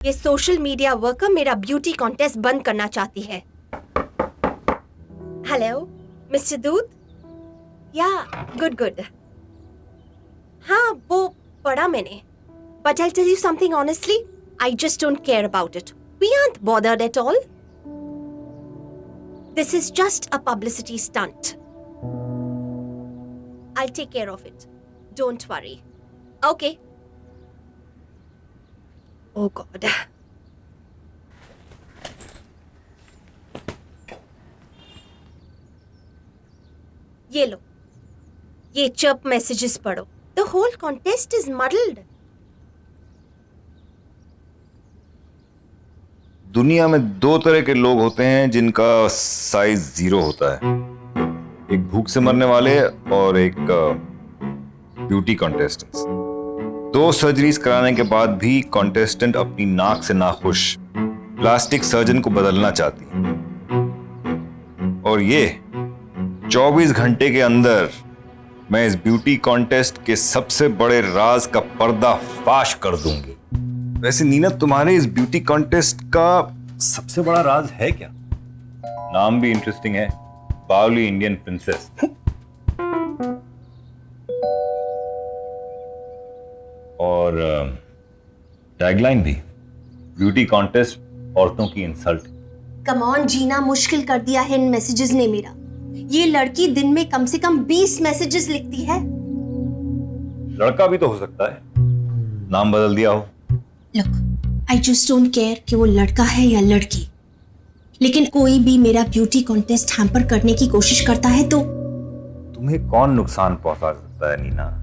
ये social media worker मेरा beauty contest बंद करना चाहती है। हेलो मिस्टर दूध। या गुड। हाँ वो पढ़ा मैंने, but I tell you something honestly, I just don't care about it. We aren't bothered at all. This is just a publicity stunt. I'll take care of it. Don't worry. Okay. Oh God. ये लो, ये chirp messages पढ़ो। The whole contest is muddled. दुनिया में दो तरह के लोग होते हैं जिनका साइज 0 होता है, एक भूख से मरने वाले और एक ब्यूटी कॉन्टेस्टेंट्स। 2 सर्जरीज कराने के बाद भी कॉन्टेस्टेंट अपनी नाक से नाखुश प्लास्टिक सर्जन को बदलना चाहती है, और ये 24 घंटे के अंदर मैं इस ब्यूटी कॉन्टेस्ट के सबसे बड़े राज का पर्दा फाश कर दूंगी। वैसे नीना, तुम्हारे इस ब्यूटी कॉन्टेस्ट का सबसे बड़ा राज है क्या? नाम भी इंटरेस्टिंग है, बावली इंडियन प्रिंसेस। और टैगलाइन भी, ब्यूटी कॉन्टेस्ट औरतों की इंसल्ट। कम ऑन जीना मुश्किल कर दिया है इन मैसेजेस ने मेरा। ये लड़की दिन में कम से कम 20 मैसेजेस लिखती है। लड़का भी तो हो सकता है, नाम बदल दिया हो। Look, I just don't care कि वो लड़का है या लड़की, लेकिन कोई भी मेरा ब्यूटी कॉन्टेस्ट हैम्पर करने की कोशिश करता है तो तुम्हें कौन नुकसान पहुंचा सकता है नीना?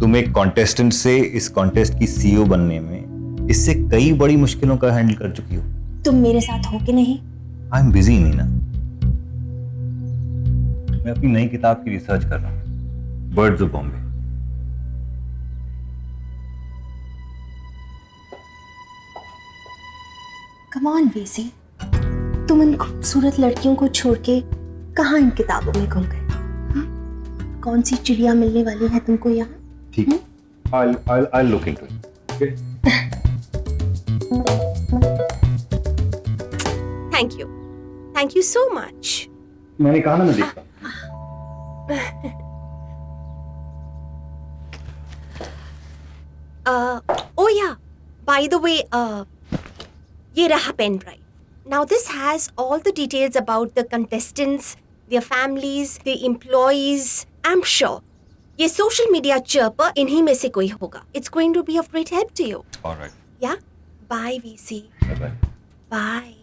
तुम एक कॉन्टेस्टेंट से इस कॉन्टेस्ट की सीईओ बनने में इससे कई बड़ी मुश्किलों का हैंडल कर चुकी हो। तुम मेरे साथ हो कि नहीं? आई एम बिजी नीना, मैं अपनी नई किताब की रिसर्च कर रहा हूँ, birds of Bombay. Come on VC, तुम इन खूबसूरत लड़कियों को छोड़ के कहाँ इन किताबों में घूम गए? कौन सी चिड़िया मिलने वाली है तुमको यहाँ? ठीक, I'll look into it. Okay? Thank you so much. मैंने कहा ना, मैं देखता हूँ। Oh yeah, by the way, ये रहा pen drive. Now this has all the details about the contestants, their families, the employees. I'm sure ये social media chirper इन्हीं में से कोई होगा. It's going to be of great help to you. All right. Yeah. Bye, VC. Bye. Bye.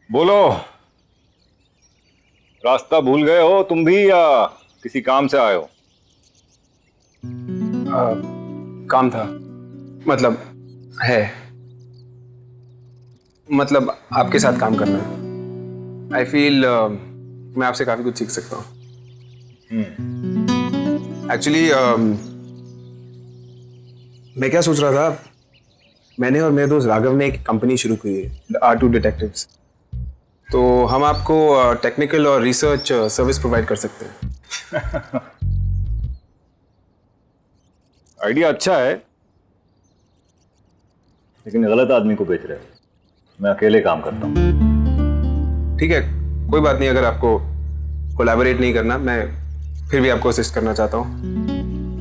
बोलो, रास्ता भूल गए हो तुम भी या किसी काम से आए हो? काम था, मतलब है, मतलब आपके साथ काम करना है। आई फील मैं आपसे काफी कुछ सीख सकता हूँ। एक्चुअली मैं क्या सोच रहा था, मैंने और मेरे दोस्त राघव ने एक कंपनी शुरू की है, द R2 डिटेक्टिव्स। तो हम आपको टेक्निकल और रिसर्च सर्विस प्रोवाइड कर सकते हैं। आइडिया अच्छा है, लेकिन गलत आदमी को बेच रहे हो। मैं अकेले काम करता हूँ। ठीक है, कोई बात नहीं। अगर आपको कोलैबोरेट नहीं करना, मैं फिर भी आपको असिस्ट करना चाहता हूँ,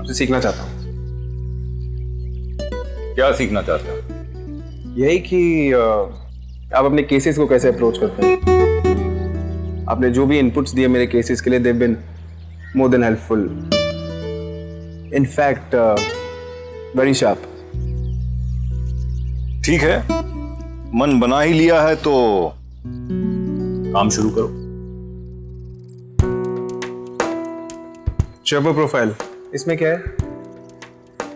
आपसे सीखना चाहता हूँ। क्या सीखना चाहते हो? यही कि आप अपने केसेस को कैसे अप्रोच करते हैं। आपने जो भी इनपुट्स दिए मेरे केसेस के लिए, they been more than helpful, in fact very sharp. ठीक है, मन बना ही लिया है तो काम शुरू करो। चर्पर प्रोफाइल, इसमें क्या है?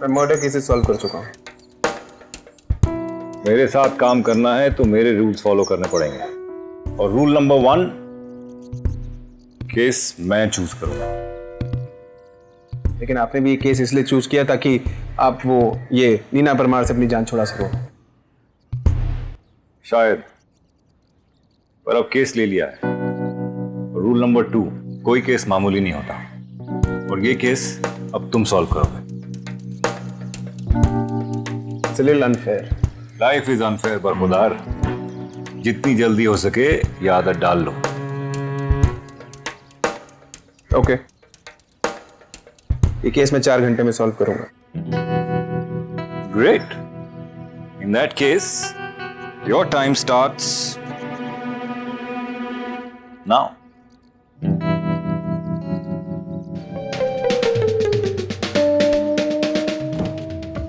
मैं मर्डर केसेस सॉल्व कर चुका हूँ। मेरे साथ काम करना है तो मेरे रूल्स फॉलो करने पड़ेंगे, और रूल नंबर 1, केस मैं चूज करूंगा। लेकिन आपने भी ये केस इसलिए चूज किया ताकि आप ये नीना परमार से अपनी जान छुड़ा सको। शायद, पर अब केस ले लिया है, और रूल रूल नंबर 2, कोई केस मामूली नहीं होता, और ये केस अब तुम सॉल्व करोगे। It's a little unfair. Life is unfair बरखुदार, जितनी जल्दी हो सके ये आदत डाल लो। ओके, ये केस मैं 4 घंटे में सॉल्व करूंगा। Great, in that case your time starts now.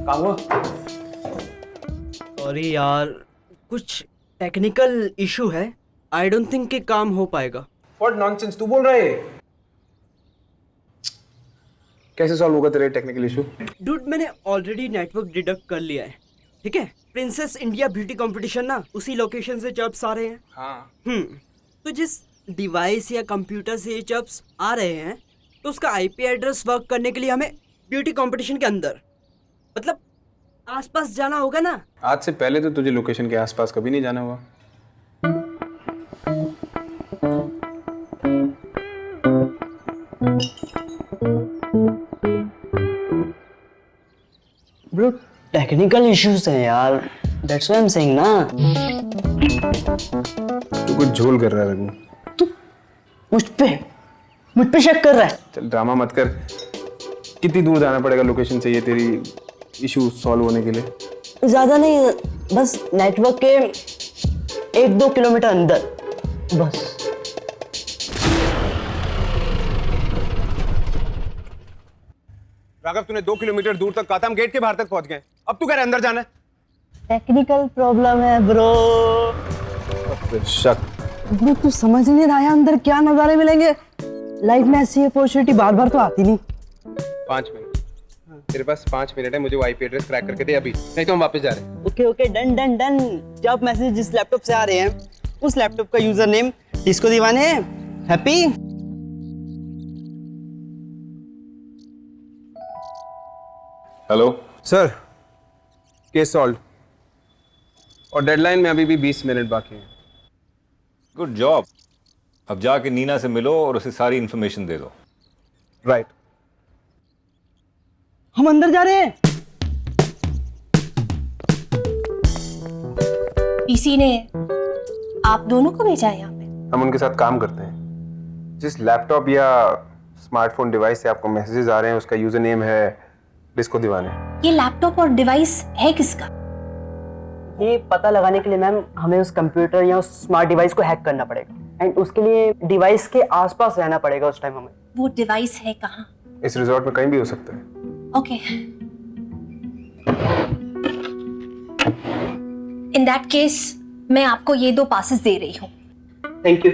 काम हुआ? सॉरी यार, कुछ टेक्निकल इशू है। आई डोंट थिंक कि काम हो पाएगा। What nonsense, तू बोल रहा है? कैसे सॉल्व होगा तेरा टेक्निकल इशू? डूड, मैंने ऑलरेडी नेटवर्क डिडक्ट कर लिया है, ठीक है? प्रिंसेस इंडिया ब्यूटी कंपटीशन ना, उसी लोकेशन से चिप्स आ रहे हैं। हाँ। तो जिस डिवाइस या कंप्यूटर से ये चिप्स आ रहे हैं, तो उसका आईपी एड्रेस वर्क करने के लिए हमें ब्यूटी कंपटीशन के अंदर, मतलब आसपास जाना होगा ना। आज से पहले तो तुझे लोकेशन के आसपास कभी नहीं जाना हुआ। ब्रो, टेक्निकल इश्यूज हैं यार, that's why I am saying ना। तू कुछ झोल कर रहा है रघु। मुझ पे शक कर रहा है। चल ड्रामा मत कर। कितनी दूर जाना पड़ेगा लोकेशन से ये तेरी इशू सॉल्व होने के लिए? ज्यादा नहीं, बस नेटवर्क के 1-2 किलोमीटर अंदर बस। राघव, तूने 2 किलोमीटर दूर तक कहा था, हम गेट के बाहर तक पहुंच गए। अब तू कह रहा है अंदर जाना है? टेक्निकल प्रॉब्लम है ब्रो। शक। ब्रो, तू समझ नहीं रहा है अंदर क्या नजारे मिलेंगे। लाइफ में ऐसी अपॉर्चुनिटी बार बार तो आती नहीं। 5 मिनट तेरे पास 5 मिनट है, मुझे वो आईपी एड्रेस क्रैक करके दे अभी, नहीं तो हम वापस जा रहे हैं। Okay, done. जब मैसेज जिस लैपटॉप से आ रहे हैं, उस लैपटॉप का यूजर नेम डिस्को दीवाने है। Happy? Hello sir, case solve और डेडलाइन में अभी भी 20 मिनट बाकी है। Good job. अब जाके नीना से मिलो और उसे सारी इंफॉर्मेशन दे दो। राइट। हम अंदर जा रहे हैं। पीसी ने आप दोनों को भेजा है यहाँ पे? हम उनके साथ काम करते हैं। जिस लैपटॉप या स्मार्टफोन डिवाइस से आपको मैसेजेस आ रहे हैं, उसका यूजर नेम है डिस्को दीवाने। ये लैपटॉप और डिवाइस है किसका? ये पता लगाने के लिए मैम हमें उस कंप्यूटर या उस स्मार्ट डिवाइस को हैक करना पड़ेगा, एंड उसके लिए डिवाइस के आसपास रहना पड़ेगा उस टाइम हमें। वो डिवाइस है कहाँ? इस रिजॉर्ट में कहीं भी हो सकता है। ओके, इन दैट केस मैं आपको ये 2 पासेस दे रही हूँ। Thank you.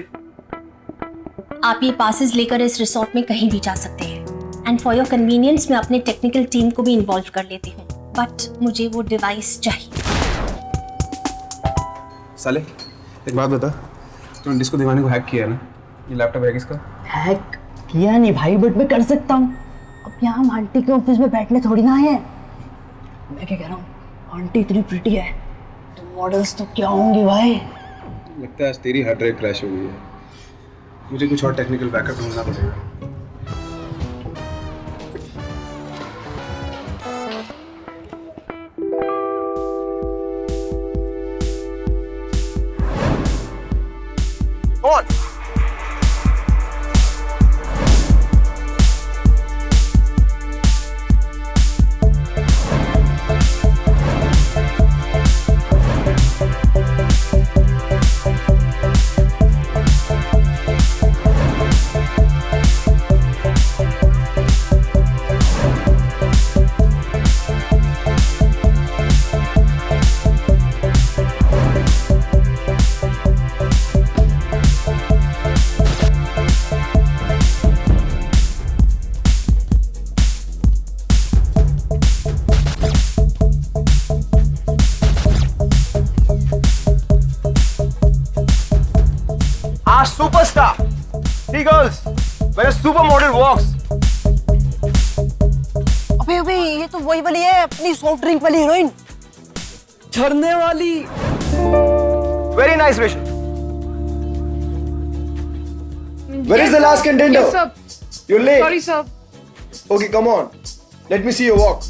आप ये पासेस लेकर इस रिसोर्ट में कहीं भी जा सकते हैं, एंड फॉर योर कन्वीनियंस मैं अपने टेक्निकल टीम को भी इन्वॉल्व कर लेती हूँ, बट मुझे वो डिवाइस चाहिए। साले, एक बात बता, तूने डिस्को दीवाने को हैक किया है ना? ये लैपटॉप है किसका? हैक किया नहीं भाई, बट मैं कर सकता हूँ। अब यहाँ हम आंटी के ऑफिस में बैठने थोड़ी ना आए हैं। मैं क्या कह रहा हूँ, आंटी इतनी प्रिटी है तो मॉडल्स तो क्या होंगी भाई। लगता है आज तेरी हार्ड ड्राइव क्रैश हो गई है। मुझे कुछ और टेक्निकल बैकअप ढूंढना पड़ेगा। कौन? Superstar. See girls, when a supermodel walks. अबे ये तो वही वाली है, अपनी सॉफ्ट ड्रिंक वाली हीरोइन, झरने वाली। Very nice, Rachel. Where is the last contender? Yes, sir. You're late. Sorry, sir. Okay, come on. Let me see your walk.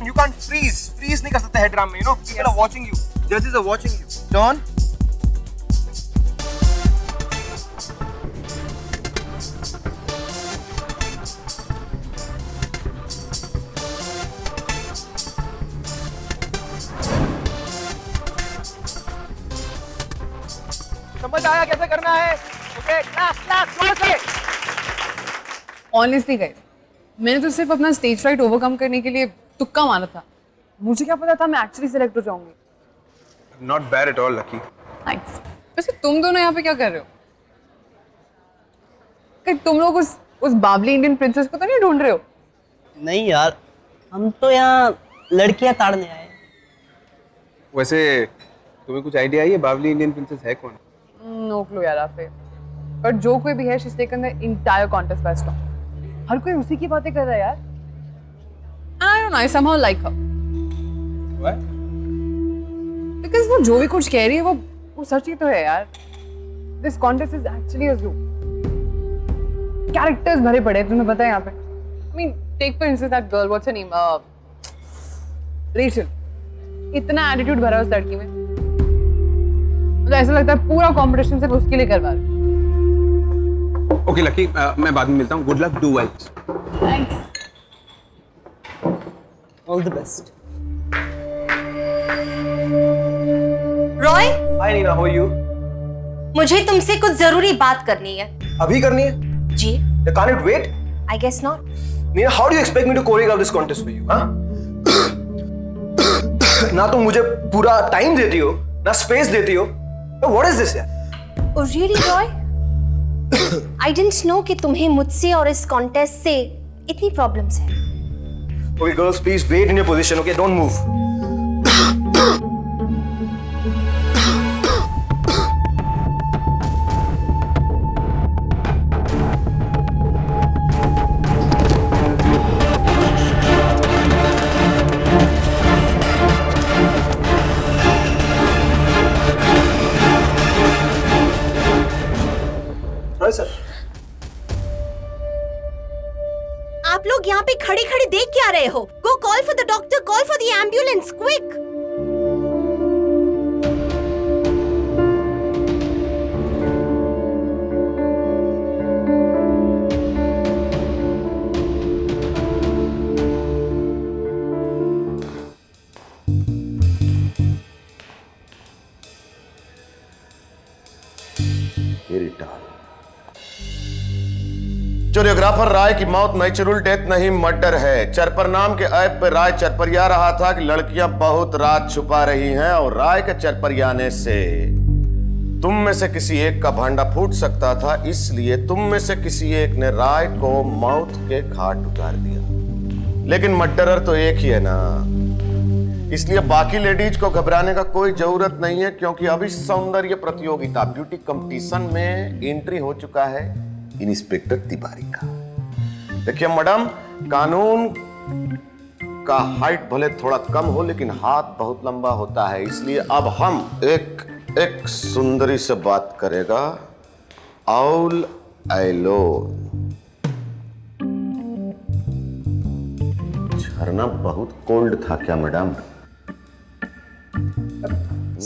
You can't freeze. Freeze नहीं कर सकते head drum में. You know, people are watching you. Judges are watching you. Turn. समझ आया कैसे करना है? Okay, class. Honestly, guys, मैंने तो सिर्फ अपना स्टेज फ्राइट ओवरकम करने के लिए तुक्का मारा था. मुझे क्या पता था मैं एक्चुअली सिलेक्ट हो जाऊंगी. Not bad at all, Lucky. Thanks. वैसे तुम दोनों यहाँ पे क्या कर रहे हो? कहीं तुम लोग उस बावली इंडियन प्रिंसेस को तो नहीं ढूंढ रहे हो? नहीं यार, हम तो यहाँ लड़कियां ताड़ने आए. वैसे तुम्हें कुछ आइडिया है ये बावली इंडियन प्रिंसेस है कौन? नो क्लू यार आफे. पर जो कोई भी है she is taken the entire contest by storm. हर कोई उसी की बातें कर रहा है यार. I don't know, I somehow like her. What? Because वो जो भी कुछ कह रही है वो सच ही तो है यार. दिस कॉन्टेस्ट इज एक्चुअली अ जू. कैरेक्टर्स भरे पड़े हैं, तुम्हें पता है यहाँ पे. I mean take for instance that girl, what's her name, Rachel. इतना एटीट्यूड भरा उस लड़की में. मुझे ऐसा लगता है पूरा कंपटीशन सिर्फ उसके लिए करवा रहे. Okay, Lucky, मैं बाद में मिलता हूँ. Good luck, do well. Thanks. All the best. Roy, Hi Nina, how are you? मुझे तुमसे कुछ जरूरी बात करनी है. अभी करनी है? जी. Can't it wait? I guess not. Nina, how do you expect me to choreograph this contest for you? हाँ? ना तुम मुझे पूरा टाइम देती हो, ना स्पेस देती हो. What is this यार? Oh really, Roy? I didn't know कि तुम्हें मुझसे और इस कॉन्टेस्ट से इतनी प्रॉब्लम्स हैं. Okay, girls, please wait in your position. Okay, don't move. Right, sir. आप लोग यहाँ पे खड़े खड़े देख क्या रहे हो? Go call for the doctor, call for the ambulance, quick! Choreographer Rai की मौत नेचुरल डेथ नहीं मर्डर है. चरपर नाम के ऐप पे राय चरपरिया रहा था कि लड़कियां बहुत रात छुपा रही हैं और राय के चरपरियाने से तुम में से किसी एक का भांडा फूट सकता था. इसलिए तुम में से किसी एक ने राय को मौत के घाट उतार दिया. लेकिन मर्डरर तो एक ही है ना, इसलिए बाकी लेडीज को घबराने का कोई जरूरत नहीं है, क्योंकि अभी सौंदर्य प्रतियोगिता ब्यूटी कंपटीशन में एंट्री हो चुका है इंस्पेक्टर तिवारी का. देखिए मैडम, कानून का हाइट भले थोड़ा कम हो लेकिन हाथ बहुत लंबा होता है. इसलिए अब हम एक सुंदरी से बात करेगा. All alone. झरना बहुत कोल्ड था क्या मैडम?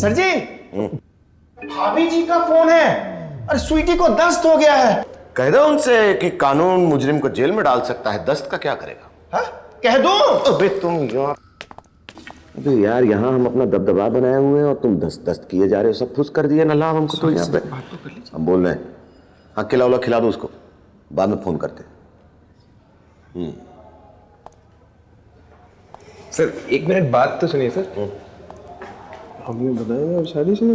सर जी, भाभी जी का फोन है. अरे स्वीटी को दस्त हो गया है. कह दो उनसे कि कानून मुजरिम को जेल में डाल सकता है, दस्त का क्या करेगा? हाँ? कह दो. अबे तुम यार, अबे यार, यहाँ हम अपना दबदबा बनाए हुए हैं और तुम दस्त दस्त किए जा रहे हो. सब फुस कर दिया ना लाभ हमको. तो यहाँ पे हम बोल रहे हैं. हाँ, खिला खिला दो उसको, बाद में फोन करते. सर एक मिनट बात तो सुनिए सर. हमने बताया ना शादी से.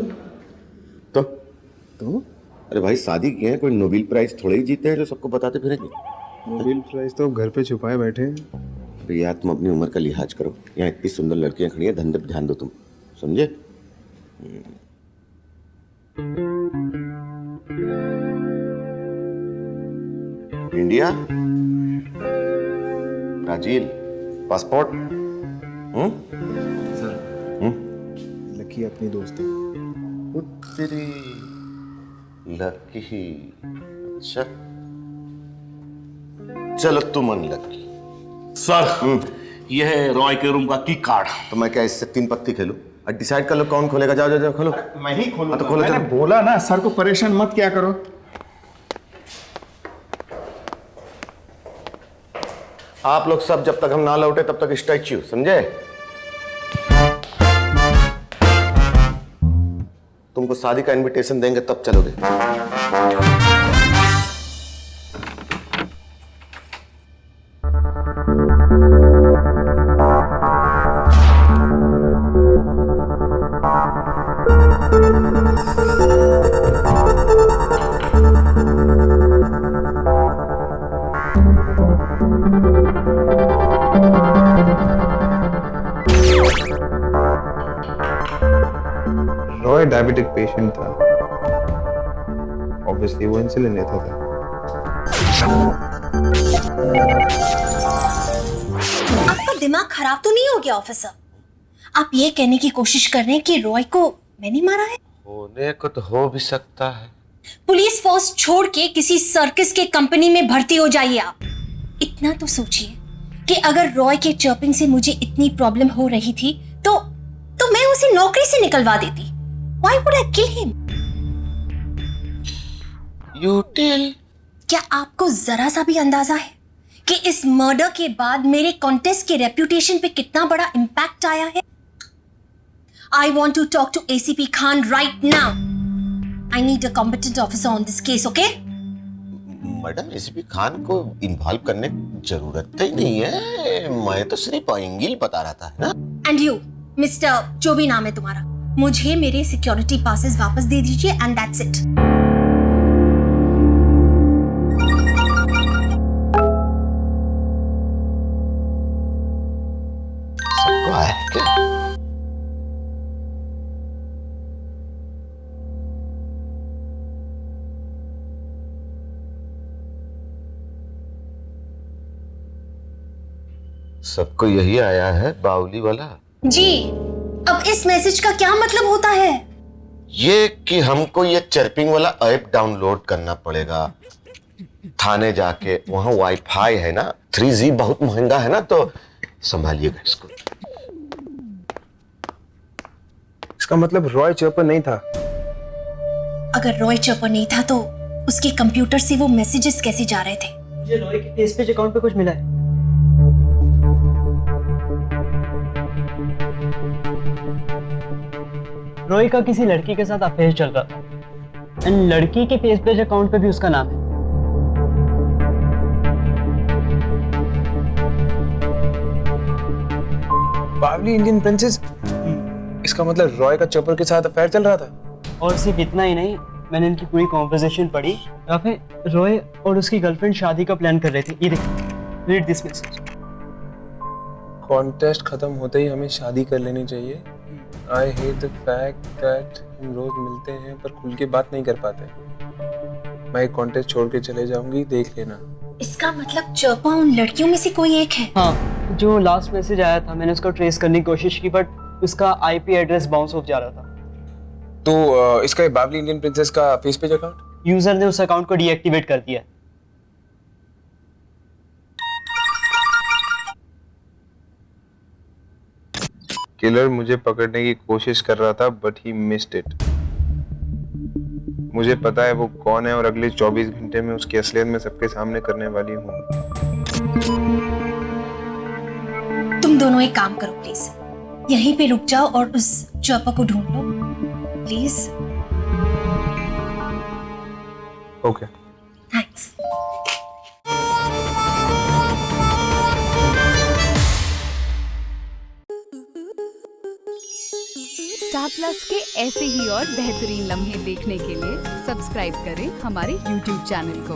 तो अरे भाई, शादी की है, कोई नोबेल प्राइज थोड़े ही जीते हैं जो सबको बताते फिरेंगे. नोबेल प्राइज तो घर पे छुपाए बैठे हैं. अरे यार, तुम अपनी उम्र का लिहाज करो. यहाँ इतनी सुंदर लड़कियां खड़ी हैं, धंधे पे ध्यान दो तुम, समझे? India, Brazil, passport. लकी अपनी दोस्त है। तेरी लकी। अच्छा चलो तुम अनलकी। सर यह है रॉय के रूम का की कार्ड। तो मैं क्या इससे 3 पत्ती खेलूं? और डिसाइड कर लो कौन खोलेगा। जाओ जाओ जाओ खोलो। मैं ही खोलूंगा। तो खोलो, मैंने चलो। बोला ना सर को परेशान मत क्या करो। आप लोग सब जब तक हम ना लौटे तब तक स्टैच्यू, समझे? तुमको शादी का इनविटेशन देंगे तब चलोगे। रॉय डायबिटिक पेशेंट था, ऑब्वियसली वो इंसुलिन लेता था। आपका दिमाग खराब तो नहीं हो गया ऑफिसर? आप ये कहने की कोशिश कर रहे हैं कि रॉय को मैंने मारा है? होने को तो हो भी सकता है। पुलिस फोर्स छोड़ के किसी सर्कस के कंपनी में भर्ती हो जाइए आप। इतना तो सोचिए कि अगर रॉय के चर्पिंग से मुझे इतनी प्रॉब्लम हो रही थी तो मैं उसे नौकरी से निकलवा देती। Why would I kill him? You tell. क्या आपको जरा सा भी अंदाजा है कि इस मर्डर के बाद मेरे कॉन्टेस्ट के रेप्यूटेशन पे कितना बड़ा इंपैक्ट आया है? I want to talk to ACP Khan right now. I need a competent officer on this case, okay? Madam ACP Khan को इन्वॉल्व करने की जरूरत ही नहीं है। मैं तो सिर्फ एंगल बता रहा था, है ना? And you, मिस्टर जो भी नाम है तुम्हारा, मुझे मेरे सिक्योरिटी पासेस वापस दे दीजिए एंड दैट्स इट। सबको आया है क्या? सबको यही आया है बावली वाला। जी, अब इस मैसेज का क्या मतलब होता है? ये कि हमको ये चर्पिंग वाला ऐप डाउनलोड करना पड़ेगा। थाने जाके वहां वाईफाई है ना, 3G बहुत महंगा है ना, तो संभालिएगा इसको। इसका मतलब रॉय चर्पर नहीं था। अगर रॉय चर्पर नहीं था तो उसके कंप्यूटर से वो मैसेजेस कैसे जा रहे थे? मुझे रॉय के फेसपेज अकाउंट पे कुछ मिला है। रॉय का किसी लड़की के साथ अफेयर चल रहा था एंड लड़की के फेसपेज अकाउंट पे भी उसका नाम है। बावली इंडियन प्रिंसेस। इसका मतलब रॉय का चर्पर के साथ अफेयर चल रहा था। और सिर्फ इतना ही नहीं, मैंने इनकी पूरी कॉन्वर्सेशन पढ़ी। यहाँ पे रॉय और उसकी गर्लफ्रेंड शादी का प्लान कर रहे थे। ये देखो, रीड दिस मैसेज। कॉन्टेस्ट खत्म होते ही हमें शादी कर लेनी चाहिए। I hate the fact that हम रोज मिलते हैं पर खुल के बात नहीं कर पाते। मैं कॉन्टेस्ट छोड़ के चले जाऊंगी, देख लेना। इसका मतलब चर्पा उन लड़कियों में से कोई एक है। हाँ, जो लास्ट मैसेज आया था मैंने उसको ट्रेस करने की कोशिश की बट उसका आईपी एड्रेस बाउंस ऑफ जा रहा था। तो इसका बावली इंडियन प्रिंसेस का फेस पेज अकाउंट, यूजर ने उस अकाउंट को डीएक्टिवेट कर दिया। किलर मुझे पकड़ने की कोशिश कर रहा था बट ही मिस्ड इट। मुझे पता है वो कौन है और अगले 24 घंटे में उसकी असलियत में सबके सामने करने वाली हूँ। तुम दोनों एक काम करो प्लीज, यहीं पे रुक जाओ और उस चर्पा को ढूंढ लो please. Okay, thanks. Star Plus के ऐसे ही और बेहतरीन लम्हे देखने के लिए सब्सक्राइब करें हमारे YouTube चैनल को।